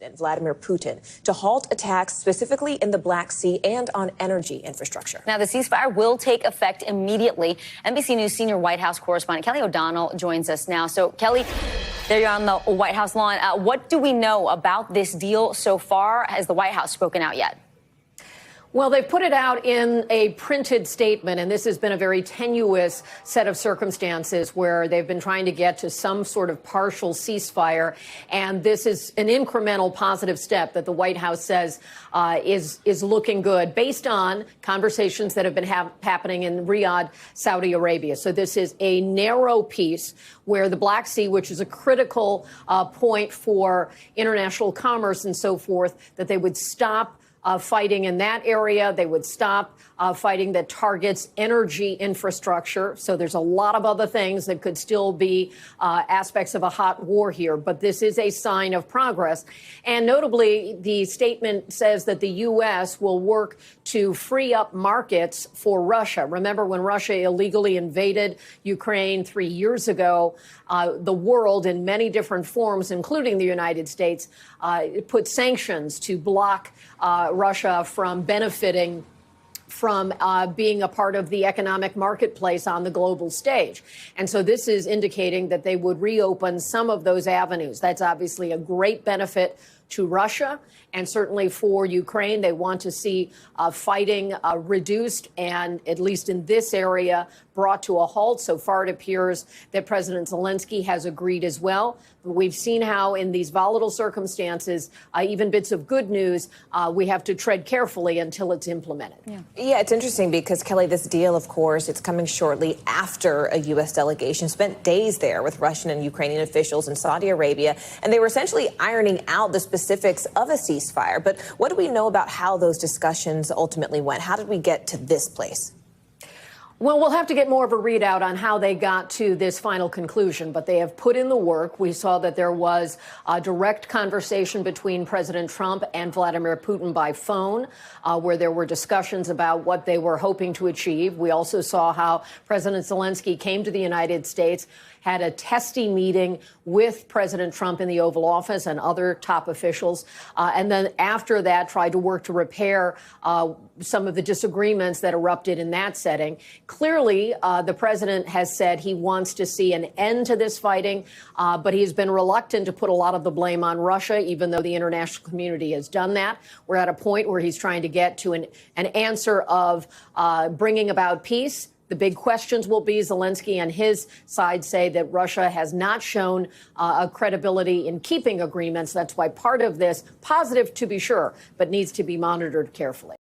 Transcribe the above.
President Vladimir Putin to halt attacks specifically in the Black Sea and on energy infrastructure. Now, the ceasefire will take effect immediately. NBC News senior White House correspondent Kelly O'Donnell joins us now. So, Kelly, there you're on the White House lawn. What do we know about this deal so far? Has the White House spoken out yet? Well, they've put it out in a printed statement, and this has been a very tenuous set of circumstances where they've been trying to get to some sort of partial ceasefire. And this is an incremental positive step that the White House says is looking good based on conversations that have been happening in Riyadh, Saudi Arabia. So this is a narrow piece where the Black Sea, which is a critical point for international commerce and so forth, that they would stop fighting in that area. They would stop fighting that targets energy infrastructure. So there's a lot of other things that could still be aspects of a hot war here. But this is a sign of progress. And notably, the statement says that the U.S. will work to free up markets for Russia. Remember, when Russia illegally invaded Ukraine 3 years ago, the world in many different forms, including the United States, put sanctions to block Russia from benefiting from being a part of the economic marketplace on the global stage. And so this is indicating that they would reopen some of those avenues. That's obviously a great benefit to Russia and certainly for Ukraine. They want to see fighting reduced and, at least in this area, brought to a halt. So far, it appears that President Zelensky has agreed as well. We've seen how in these volatile circumstances, even bits of good news, we have to tread carefully until it's implemented. Yeah, it's interesting because, Kelly, this deal, of course, it's coming shortly after a U.S. delegation spent days there with Russian and Ukrainian officials in Saudi Arabia, and they were essentially ironing out the specifics of a ceasefire. But what do we know about how those discussions ultimately went? How did we get to this place? Well, we'll have to get more of a readout on how they got to this final conclusion, but they have put in the work. We saw that there was a direct conversation between President Trump and Vladimir Putin by phone, where there were discussions about what they were hoping to achieve. We also saw how President Zelensky came to the United States, had a testy meeting with President Trump in the Oval Office and other top officials, and then after that tried to work to repair some of the disagreements that erupted in that setting. Clearly, the president has said he wants to see an end to this fighting, but he's been reluctant to put a lot of the blame on Russia, even though the international community has done that. We're at a point where he's trying to get to an answer of bringing about peace. The big questions will be Zelensky and his side say that Russia has not shown a credibility in keeping agreements. That's why part of this, positive to be sure, but needs to be monitored carefully.